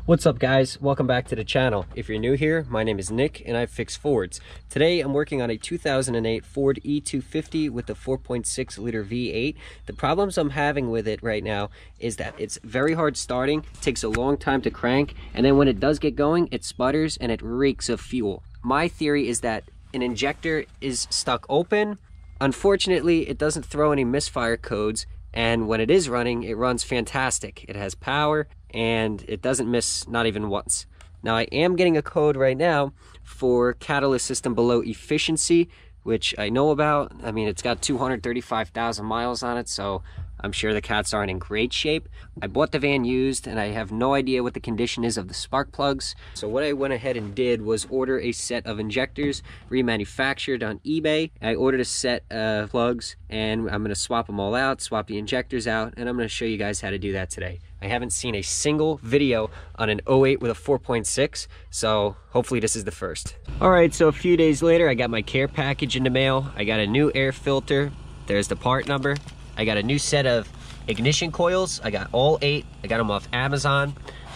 What's up guys, welcome back to the channel. If you're new here, my name is Nick and I fix Fords. Today I'm working on a 2008 Ford E250 with the 4.6 liter V8. The problems I'm having with it right now is that it's very hard starting, takes a long time to crank, and then when it does get going, it sputters and it reeks of fuel. My theory is that an injector is stuck open. Unfortunately, it doesn't throw any misfire codes, and when it is running, it runs fantastic. It has power and it doesn't miss, not even once. Now I am getting a code right now for catalyst system below efficiency, which I know about. I mean, it's got 235,000 miles on it, so I'm sure the cats aren't in great shape. I bought the van used and I have no idea what the condition is of the spark plugs. So what I went ahead and did was order a set of injectors remanufactured on eBay. I ordered a set of plugs and I'm gonna swap them all out, swap the injectors out, and I'm gonna show you guys how to do that today. I haven't seen a single video on an 08 with a 4.6, so hopefully this is the first. All right, so a few days later, I got my care package in the mail. I got a new air filter. There's the part number. I got a new set of ignition coils. I got all 8. I got them off Amazon.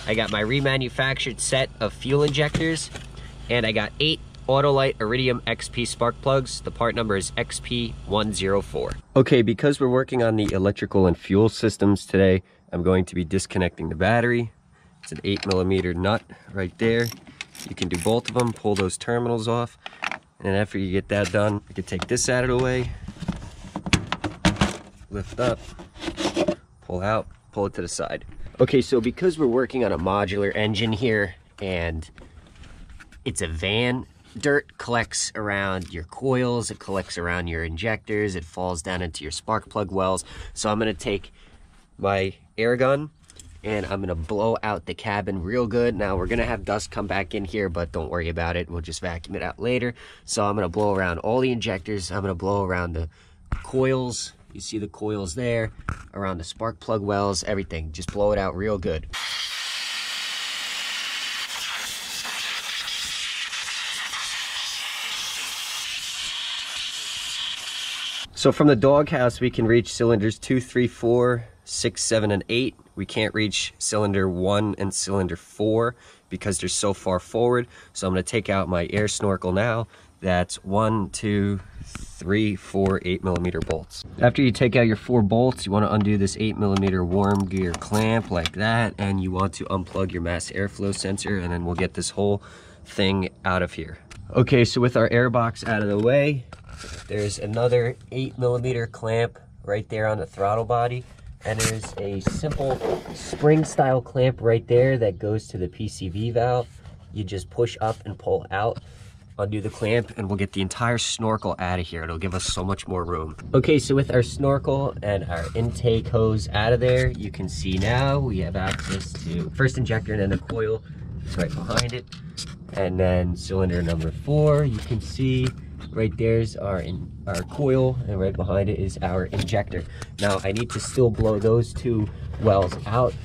I got my remanufactured set of fuel injectors, and I got 8 Autolite Iridium XP spark plugs. The part number is XP104. Okay, because we're working on the electrical and fuel systems today, I'm going to be disconnecting the battery. It's an 8mm nut right there. You can do both of them, pull those terminals off, and then after you get that done, you can take this out of the way, lift up, pull out, pull it to the side. Okay, so because we're working on a modular engine here and it's a van, dirt collects around your coils, it collects around your injectors, it falls down into your spark plug wells. So I'm gonna take my air gun and I'm gonna blow out the cabin real good. Now we're gonna have dust come back in here, but don't worry about it, we'll just vacuum it out later. So I'm gonna blow around all the injectors, I'm gonna blow around the coils. You see the coils there, around the spark plug wells, everything. Just blow it out real good. So from the doghouse, we can reach cylinders 2, 3, 4, 6, 7, and 8. We can't reach cylinder 1 and cylinder 4 because they're so far forward. So I'm gonna take out my air snorkel now. That's 1, 2, 3, 4, 8mm bolts. After you take out your 4 bolts, you want to undo this 8mm worm gear clamp like that, and you want to unplug your mass airflow sensor, and then we'll get this whole thing out of here. Okay, so with our air box out of the way, there's another 8mm clamp right there on the throttle body, and there's a simple spring style clamp right there that goes to the PCV valve. You just push up and pull out, undo the clamp, and we'll get the entire snorkel out of here. It'll give us so much more room. Okay, so with our snorkel and our intake hose out of there, you can see now we have access to first injector and then the coil. It's right behind it. And then cylinder number 4, you can see right there's our coil, and right behind it is our injector. Now I need to still blow those 2 wells out.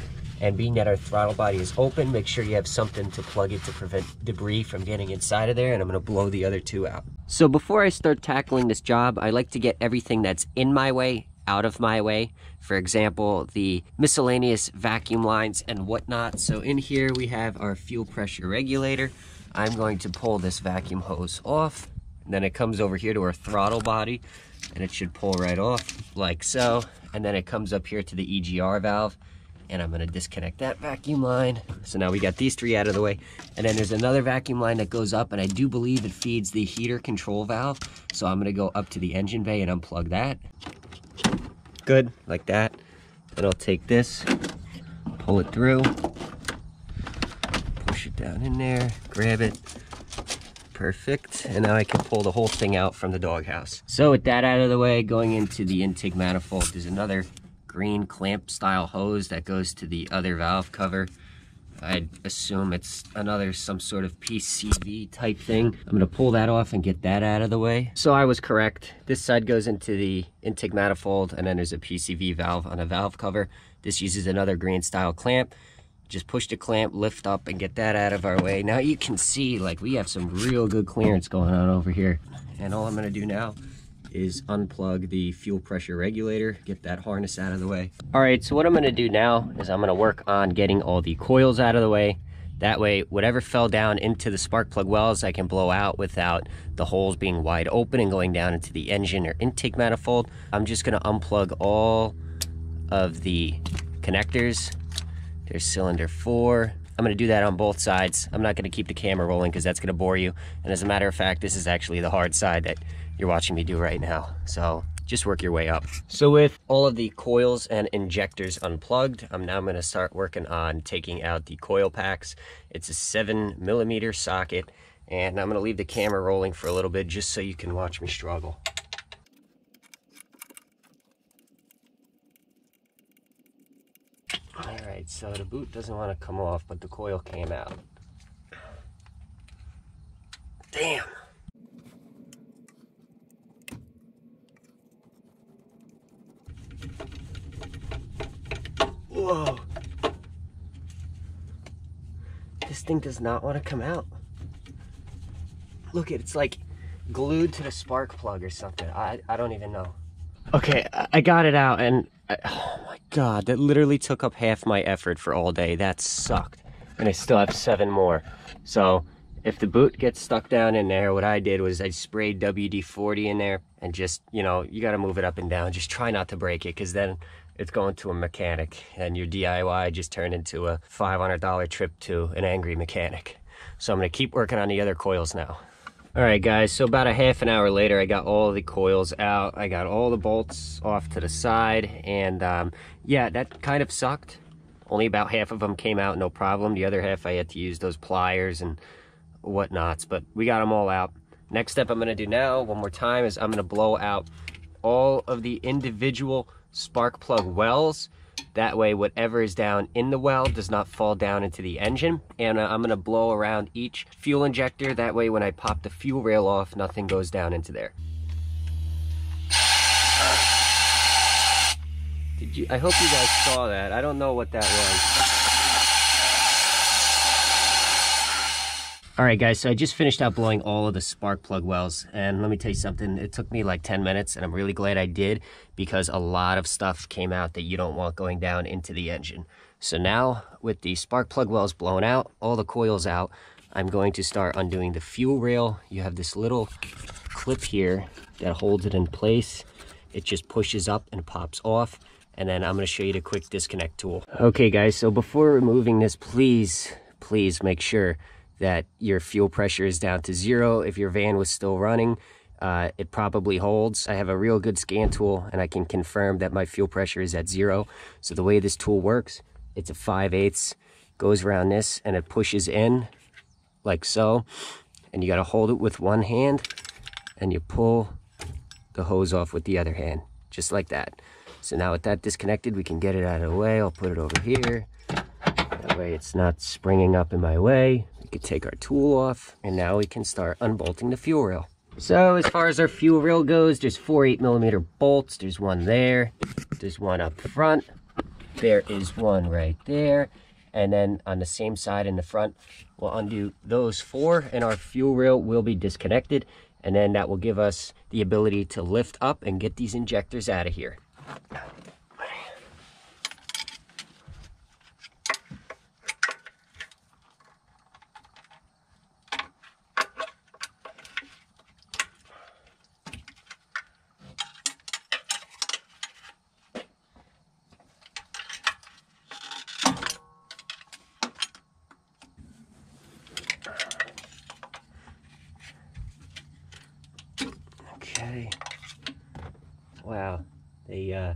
And being that our throttle body is open, make sure you have something to plug it to prevent debris from getting inside of there, and I'm gonna blow the other 2 out. So before I start tackling this job, I like to get everything that's in my way out of my way. For example, the miscellaneous vacuum lines and whatnot. So in here we have our fuel pressure regulator. I'm going to pull this vacuum hose off, and then it comes over here to our throttle body, and it should pull right off like so. And then it comes up here to the EGR valve, and I'm gonna disconnect that vacuum line. So now we got these 3 out of the way. And then there's another vacuum line that goes up, and I do believe it feeds the heater control valve. So I'm gonna go up to the engine bay and unplug that. Good, like that. Then I'll take this, pull it through, push it down in there, grab it. Perfect, and now I can pull the whole thing out from the doghouse. So with that out of the way, going into the intake manifold, there's another green clamp style hose that goes to the other valve cover. I'd assume it's some sort of PCV type thing. I'm gonna pull that off and get that out of the way. So I was correct. This side goes into the intake manifold, and then there's a PCV valve on a valve cover. This uses another green style clamp. Just push the clamp, lift up, and get that out of our way. Now you can see, like, we have some real good clearance going on over here. And all I'm gonna do now is unplug the fuel pressure regulator, get that harness out of the way. All right, so what I'm gonna do now is I'm gonna work on getting all the coils out of the way. That way, whatever fell down into the spark plug wells, I can blow out without the holes being wide open and going down into the engine or intake manifold. I'm just gonna unplug all of the connectors. There's cylinder 4. I'm gonna do that on both sides. I'm not gonna keep the camera rolling because that's gonna bore you. And as a matter of fact, this is actually the hard side that you're watching me do right now. So just work your way up. So with all of the coils and injectors unplugged, I'm now gonna start working on taking out the coil packs. It's a 7mm socket, and I'm gonna leave the camera rolling for a little bit just so you can watch me struggle. All right, so the boot doesn't wanna come off, but the coil came out. Damn. Whoa. This thing does not want to come out. Look, it's like glued to the spark plug or something. I don't even know. Okay, I got it out, and oh my god, that literally took up half my effort for all day. That sucked. And I still have 7 more. So if the boot gets stuck down in there, what I did was I sprayed WD-40 in there and just, you know, you got to move it up and down. Just try not to break it, because then it's going to a mechanic and your DIY just turned into a $500 trip to an angry mechanic. So I'm gonna keep working on the other coils now. All right guys, so about a half an hour later, I got all the coils out. I got all the bolts off to the side, and yeah, that kind of sucked. Only about half of them came out, no problem. The other half I had to use those pliers and whatnots, but we got them all out. Next step I'm gonna do now, one more time, is I'm gonna blow out all of the individual spark plug wells. That way whatever is down in the well does not fall down into the engine. And I'm gonna blow around each fuel injector. That way when I pop the fuel rail off, nothing goes down into there. I hope you guys saw that. I don't know what that was. All right guys, so I just finished out blowing all of the spark plug wells, and let me tell you something, it took me like 10 minutes, and I'm really glad I did, because a lot of stuff came out that you don't want going down into the engine. So now, with the spark plug wells blown out, all the coils out, I'm going to start undoing the fuel rail. You have this little clip here that holds it in place. It just pushes up and pops off, and then I'm gonna show you the quick disconnect tool. Okay guys, so before removing this, please make sure that your fuel pressure is down to 0. If your van was still running, it probably holds. I have a real good scan tool, and I can confirm that my fuel pressure is at 0. So the way this tool works, it's a 5/8, goes around this, and it pushes in like so. And you gotta hold it with one hand, and you pull the hose off with the other hand, just like that. So now with that disconnected, we can get it out of the way. I'll put it over here. That way it's not springing up in my way. We can take our tool off, and now we can start unbolting the fuel rail. So as far as our fuel rail goes, there's 4 8mm bolts. There's one there, there's one up front, there is one right there, and then on the same side in the front, we'll undo those 4, and our fuel rail will be disconnected, and then that will give us the ability to lift up and get these injectors out of here. Okay. Wow. They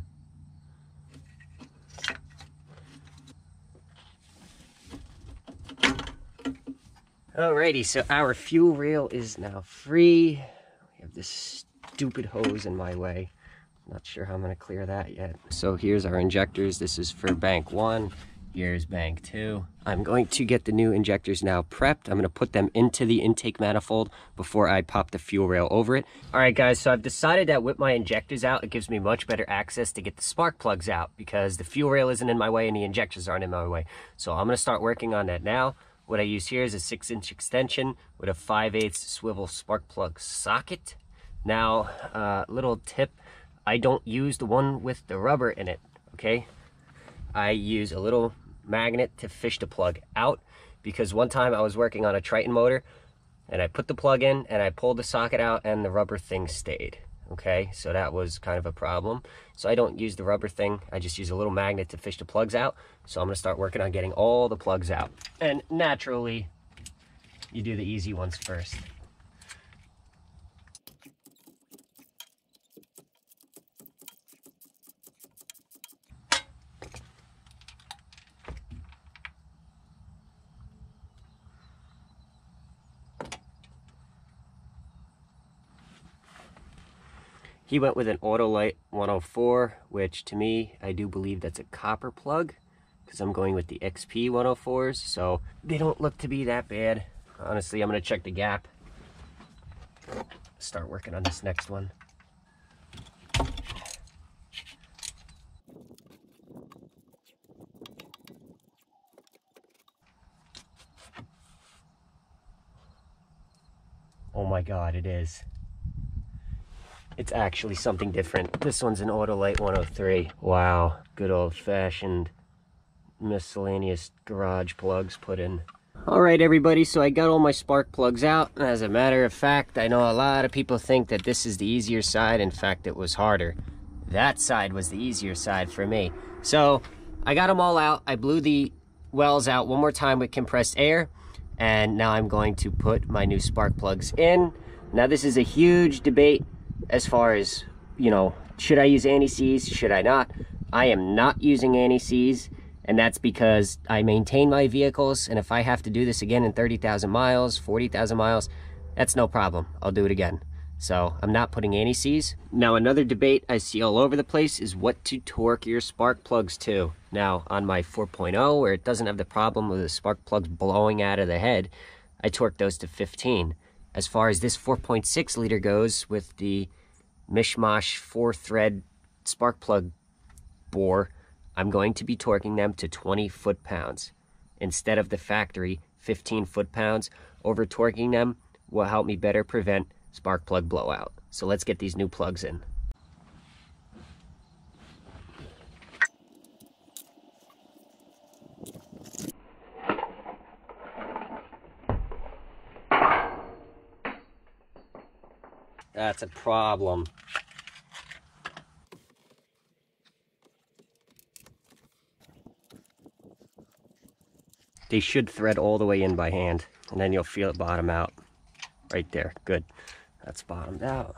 Alrighty, so our fuel rail is now free. We have this stupid hose in my way. Not sure how I'm gonna clear that yet. So here's our injectors. This is for bank 1. Here's bank 2. I'm going to get the new injectors now prepped. I'm gonna put them into the intake manifold before I pop the fuel rail over it. All right guys, so I've decided that with my injectors out, it gives me much better access to get the spark plugs out, because the fuel rail isn't in my way and the injectors aren't in my way. So I'm gonna start working on that now. What I use here is a 6-inch extension with a 5/8 swivel spark plug socket. Now, little tip, I don't use the one with the rubber in it, okay? I use a little magnet to fish the plug out, because one time I was working on a Triton motor and I put the plug in and I pulled the socket out and the rubber thing stayed. Okay, so that was kind of a problem. So I don't use the rubber thing. I just use a little magnet to fish the plugs out. So I'm gonna start working on getting all the plugs out. And naturally, you do the easy ones first. He went with an Autolite 104, which to me, I do believe that's a copper plug, because I'm going with the XP 104s, so they don't look to be that bad. Honestly, I'm gonna check the gap. Start working on this next one. Oh my God, it is. It's actually something different. This one's an Autolite 103. Wow, good old-fashioned miscellaneous garage plugs put in. All right, everybody, so I got all my spark plugs out. As a matter of fact, I know a lot of people think that this is the easier side. In fact, it was harder. That side was the easier side for me. So I got them all out. I blew the wells out one more time with compressed air, and now I'm going to put my new spark plugs in. Now, this is a huge debate as far as, you know, should I use anti-seize, should I not? I am not using anti-seize, and that's because I maintain my vehicles, and if I have to do this again in 30,000 miles, 40,000 miles, that's no problem. I'll do it again. So I'm not putting anti-seize. Now, another debate I see all over the place is what to torque your spark plugs to. Now, on my 4.0, where it doesn't have the problem with the spark plugs blowing out of the head, I torque those to 15. As far as this 4.6 liter goes with the mishmash 4-thread spark plug bore, I'm going to be torquing them to 20 foot-pounds instead of the factory 15 foot-pounds. Over torquing them will help me better prevent spark plug blowout. So let's get these new plugs in. That's a problem. They should thread all the way in by hand, and then you'll feel it bottom out. Right there, good. That's bottomed out.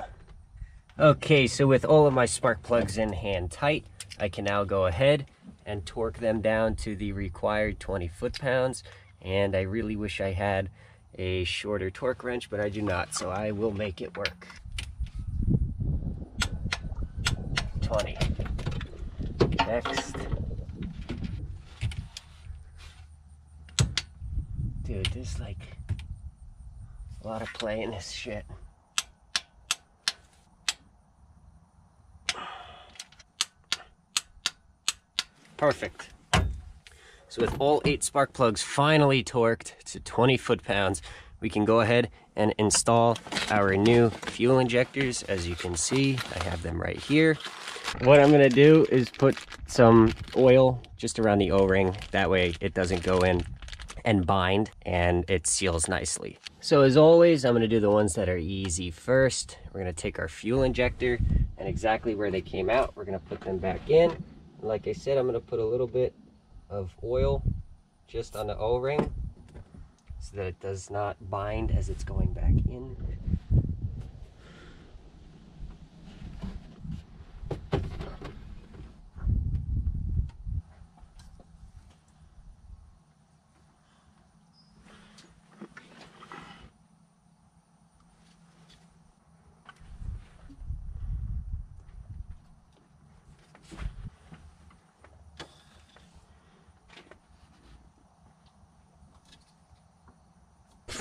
Okay, so with all of my spark plugs in hand tight, I can now go ahead and torque them down to the required 20 foot-pounds. And I really wish I had a shorter torque wrench, but I do not, so I will make it work. 20. Next. Dude, there's like a lot of play in this shit. Perfect. So with all 8 spark plugs finally torqued to 20 foot-pounds, we can go ahead and install our new fuel injectors. As you can see, I have them right here. What I'm gonna do is put some oil just around the O-ring. That way it doesn't go in and bind and it seals nicely. So as always, I'm gonna do the ones that are easy first. We're gonna take our fuel injector and exactly where they came out, we're gonna put them back in. And like I said, I'm gonna put a little bit of oil just on the O-ring so that it does not bind as it's going back in.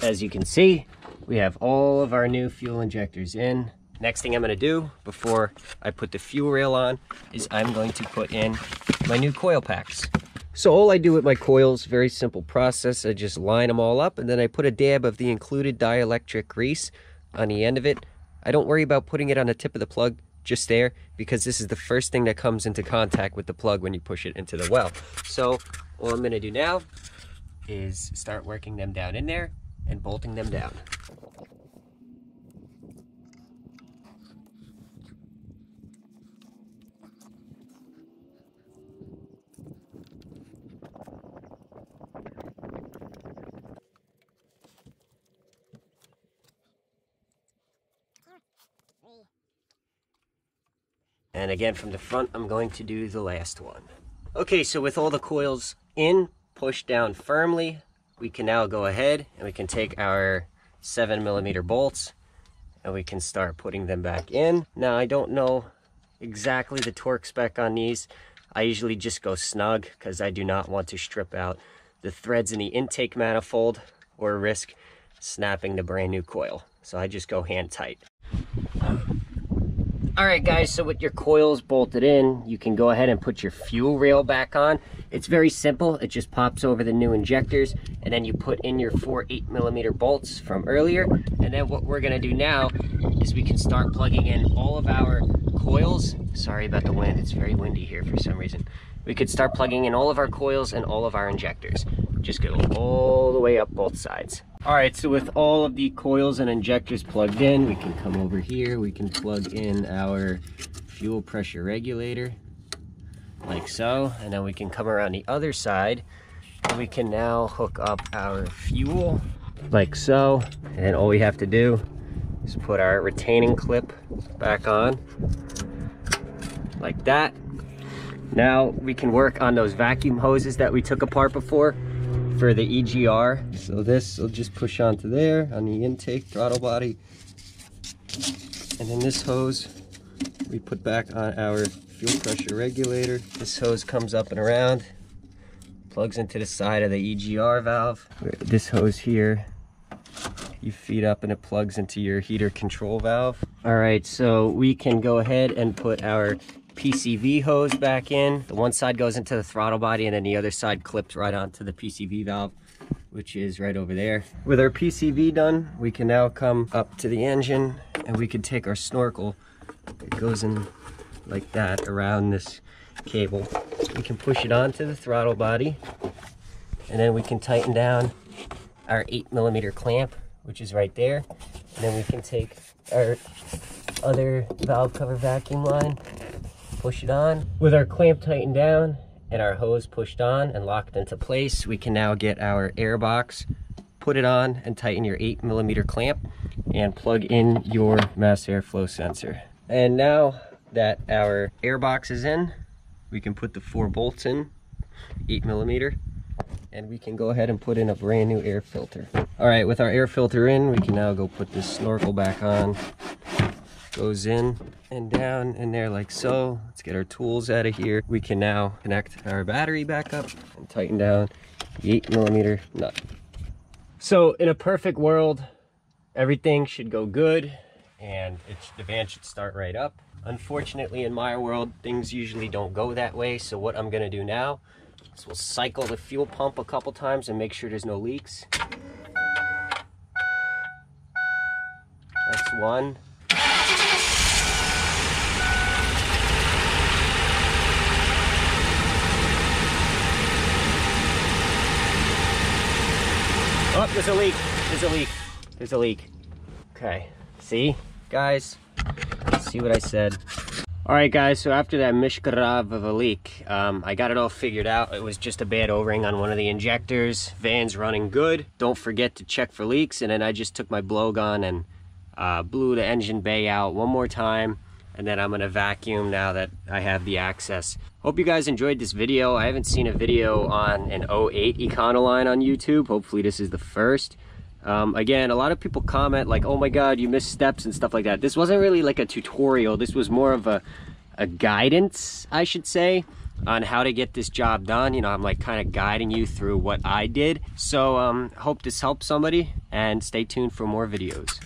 As you can see, we have all of our new fuel injectors in. Next thing I'm gonna do before I put the fuel rail on is I'm going to put in my new coil packs. So all I do with my coils, very simple process. I just line them all up and then I put a dab of the included dielectric grease on the end of it. I don't worry about putting it on the tip of the plug, just there, because this is the first thing that comes into contact with the plug when you push it into the well. So all I'm gonna do now is start working them down in there and bolting them down. And again, from the front, I'm going to do the last one. Okay, so with all the coils in, pushed down firmly, we can now go ahead and we can take our 7mm bolts and we can start putting them back in. Now, I don't know exactly the torque spec on these. I usually just go snug because I do not want to strip out the threads in the intake manifold or risk snapping the brand new coil. So I just go hand tight. All right, guys, so with your coils bolted in, you can go ahead and put your fuel rail back on. It's very simple. It just pops over the new injectors, and then you put in your 4 8mm bolts from earlier. And then what we're gonna do now is we can start plugging in all of our coils. Sorry about the wind, it's very windy here for some reason. We could start plugging in all of our coils and all of our injectors. Just go all the way up both sides. All right, so with all of the coils and injectors plugged in, we can come over here. We can plug in our fuel pressure regulator, like so. And then we can come around the other side, and we can now hook up our fuel, like so. And then all we have to do is put our retaining clip back on, like that. Now we can work on those vacuum hoses that we took apart before for the EGR. So this will just push onto there on the intake throttle body. And then this hose we put back on our fuel pressure regulator. This hose comes up and around, plugs into the side of the EGR valve. This hose here, you feed up and it plugs into your heater control valve. All right, so we can go ahead and put our PCV hose back in. The one side goes into the throttle body and then the other side clips right onto the PCV valve, which is right over there. With our PCV done, we can now come up to the engine and we can take our snorkel. It goes in like that around this cable. We can push it onto the throttle body and then we can tighten down our 8mm clamp, which is right there. And then we can take our other valve cover vacuum line, push it on. With our clamp tightened down and our hose pushed on and locked into place, we can now get our air box, put it on and tighten your 8mm clamp and plug in your mass airflow sensor. And now that our air box is in, we can put the 4 bolts in, 8mm, and we can go ahead and put in a brand new air filter. All right, with our air filter in, we can now go put this snorkel back on. Goes in and down in there like so. Let's get our tools out of here. We can now connect our battery back up and tighten down the 8mm nut. So in a perfect world, everything should go good and the van should start right up. Unfortunately, in my world, things usually don't go that way. So what I'm gonna do now is we'll cycle the fuel pump a couple times and make sure there's no leaks. That's one. Oh, there's a leak, there's a leak, there's a leak. Okay, see, guys, see what I said. All right, guys, so after that mishkarav of a leak, I got it all figured out. It was just a bad O-ring on one of the injectors. Van's running good. Don't forget to check for leaks. And then I just took my blowgun and blew the engine bay out one more time. And then I'm gonna vacuum now that I have the access. Hope you guys enjoyed this video. I haven't seen a video on an 08 Econoline on YouTube. Hopefully this is the first. Again, a lot of people comment like, oh my God, you missed steps and stuff like that. This wasn't really like a tutorial. This was more of a guidance, I should say, on how to get this job done. You know, I'm like kind of guiding you through what I did. So hope this helps somebody and stay tuned for more videos.